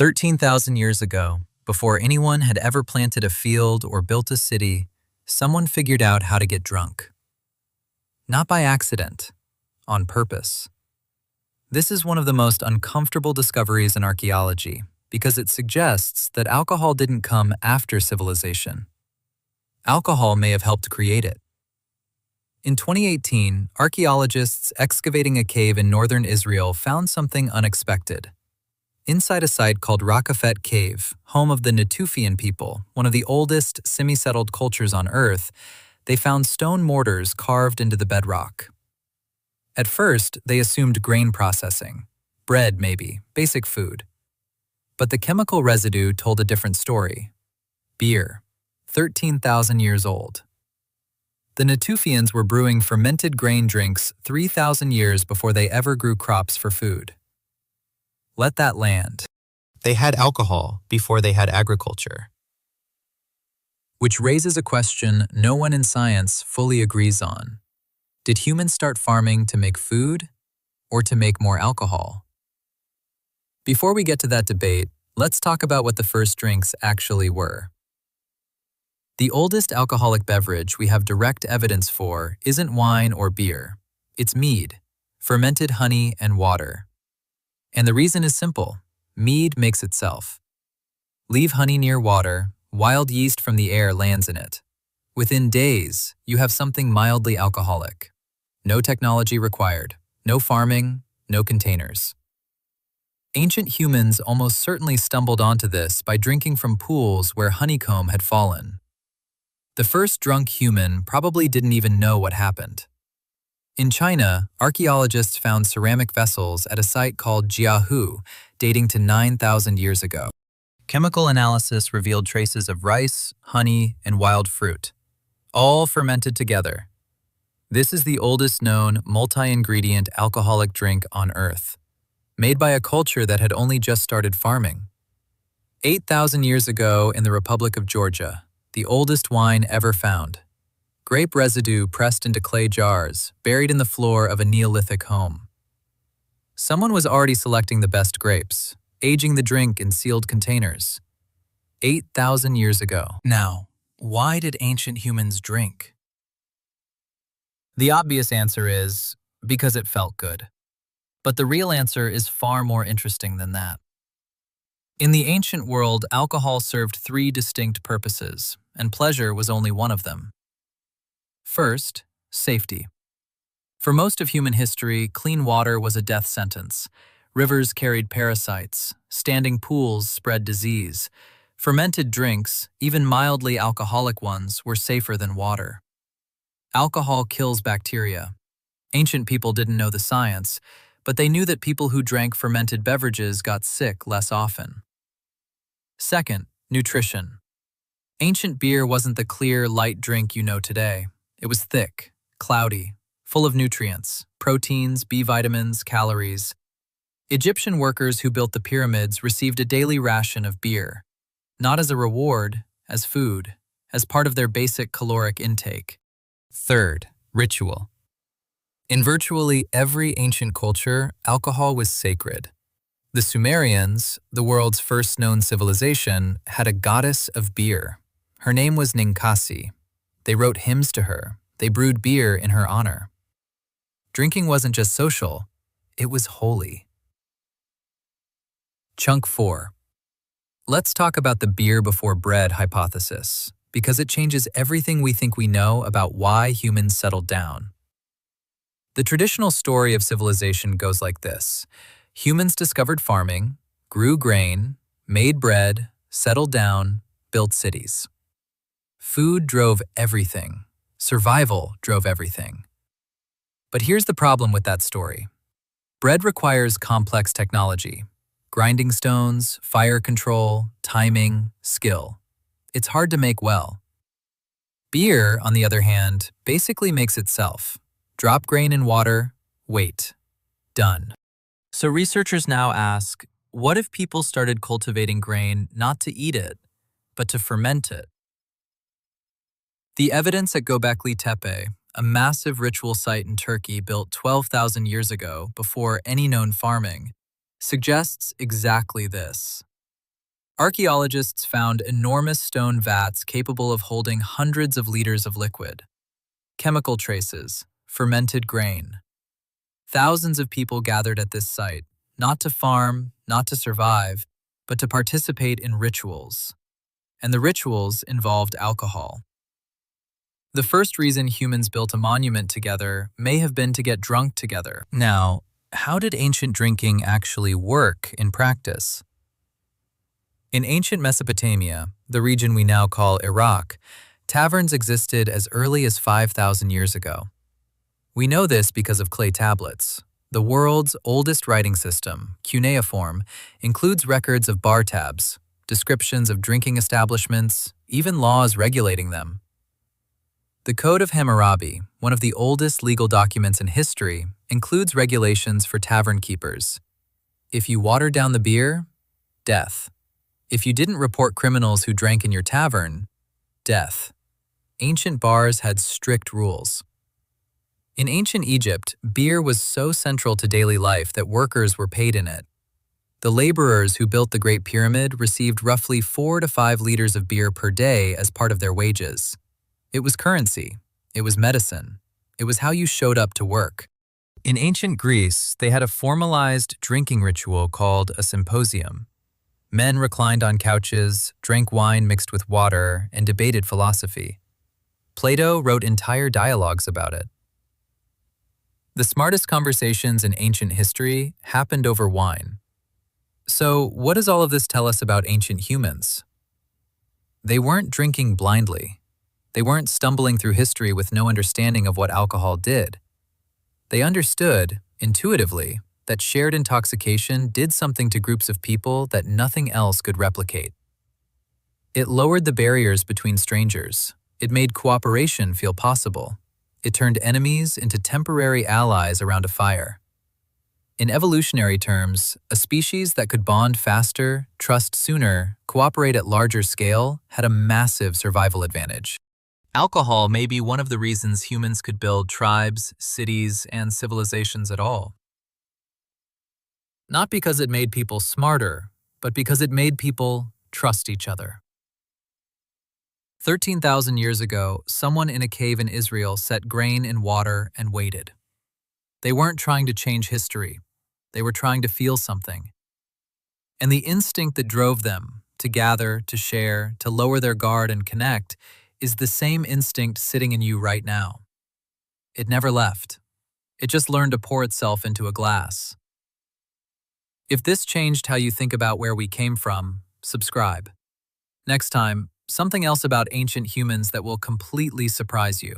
13,000 years ago, before anyone had ever planted a field or built a city, someone figured out how to get drunk. Not by accident, on purpose. This is one of the most uncomfortable discoveries in archaeology because it suggests that alcohol didn't come after civilization. Alcohol may have helped create it. In 2018, archaeologists excavating a cave in northern Israel found something unexpected. Inside a site called Rakafet Cave, home of the Natufian people, one of the oldest semi-settled cultures on Earth, they found stone mortars carved into the bedrock. At first, they assumed grain processing, bread maybe, basic food. But the chemical residue told a different story. Beer, 13,000 years old. The Natufians were brewing fermented grain drinks 3,000 years before they ever grew crops for food. Let that land. They had alcohol before they had agriculture. Which raises a question no one in science fully agrees on. Did humans start farming to make food or to make more alcohol? Before we get to that debate, let's talk about what the first drinks actually were. The oldest alcoholic beverage we have direct evidence for isn't wine or beer. It's mead, fermented honey and water. And the reason is simple. Mead makes itself. Leave honey near water, wild yeast from the air lands in it. Within days, you have something mildly alcoholic. No technology required, no farming, no containers. Ancient humans almost certainly stumbled onto this by drinking from pools where honeycomb had fallen. The first drunk human probably didn't even know what happened. In China, archaeologists found ceramic vessels at a site called Jiahu, dating to 9,000 years ago. Chemical analysis revealed traces of rice, honey, and wild fruit, all fermented together. This is the oldest known multi-ingredient alcoholic drink on Earth, made by a culture that had only just started farming. 8,000 years ago in the Republic of Georgia, the oldest wine ever found. Grape residue pressed into clay jars, buried in the floor of a Neolithic home. Someone was already selecting the best grapes, aging the drink in sealed containers. 8,000 years ago. Now, why did ancient humans drink? The obvious answer is because it felt good. But the real answer is far more interesting than that. In the ancient world, alcohol served three distinct purposes, and pleasure was only one of them. First, safety. For most of human history, clean water was a death sentence. Rivers carried parasites. Standing pools spread disease. Fermented drinks, even mildly alcoholic ones, were safer than water. Alcohol kills bacteria. Ancient people didn't know the science, but they knew that people who drank fermented beverages got sick less often. Second, nutrition. Ancient beer wasn't the clear, light drink you know today. It was thick, cloudy, full of nutrients, proteins, B vitamins, calories. Egyptian workers who built the pyramids received a daily ration of beer, not as a reward, as food, as part of their basic caloric intake. Third, ritual. In virtually every ancient culture, alcohol was sacred. The Sumerians, the world's first known civilization, had a goddess of beer. Her name was Ninkasi. They wrote hymns to her. They brewed beer in her honor. Drinking wasn't just social, it was holy. Chunk 4. Let's talk about the beer before bread hypothesis, because it changes everything we think we know about why humans settled down. The traditional story of civilization goes like this. Humans discovered farming, grew grain, made bread, settled down, built cities. Food drove everything. Survival drove everything. But here's the problem with that story. Bread requires complex technology. Grinding stones, fire control, timing, skill. It's hard to make well. Beer, on the other hand, basically makes itself. Drop grain in water, wait. Done. So researchers now ask, what if people started cultivating grain not to eat it, but to ferment it? The evidence at Göbekli Tepe, a massive ritual site in Turkey built 12,000 years ago before any known farming, suggests exactly this. Archaeologists found enormous stone vats capable of holding hundreds of liters of liquid. Chemical traces, fermented grain. Thousands of people gathered at this site, not to farm, not to survive, but to participate in rituals. And the rituals involved alcohol. The first reason humans built a monument together may have been to get drunk together. Now, how did ancient drinking actually work in practice? In ancient Mesopotamia, the region we now call Iraq, taverns existed as early as 5,000 years ago. We know this because of clay tablets. The world's oldest writing system, cuneiform, includes records of bar tabs, descriptions of drinking establishments, even laws regulating them. The Code of Hammurabi, one of the oldest legal documents in history, includes regulations for tavern keepers. If you watered down the beer, death. If you didn't report criminals who drank in your tavern, death. Ancient bars had strict rules. In ancient Egypt, beer was so central to daily life that workers were paid in it. The laborers who built the Great Pyramid received roughly 4 to 5 liters of beer per day as part of their wages. It was currency. It was medicine. It was how you showed up to work. In ancient Greece, they had a formalized drinking ritual called a symposium. Men reclined on couches, drank wine mixed with water, and debated philosophy. Plato wrote entire dialogues about it. The smartest conversations in ancient history happened over wine. So, what does all of this tell us about ancient humans? They weren't drinking blindly. They weren't stumbling through history with no understanding of what alcohol did. They understood, intuitively, that shared intoxication did something to groups of people that nothing else could replicate. It lowered the barriers between strangers. It made cooperation feel possible. It turned enemies into temporary allies around a fire. In evolutionary terms, a species that could bond faster, trust sooner, cooperate at larger scale, had a massive survival advantage. Alcohol may be one of the reasons humans could build tribes, cities, and civilizations at all. Not because it made people smarter, but because it made people trust each other. 13,000 years ago, someone in a cave in Israel set grain in water and waited. They weren't trying to change history. They were trying to feel something. And the instinct that drove them to gather, to share, to lower their guard and connect is the same instinct sitting in you right now. It never left. It just learned to pour itself into a glass. If this changed how you think about where we came from, subscribe. Next time, something else about ancient humans that will completely surprise you.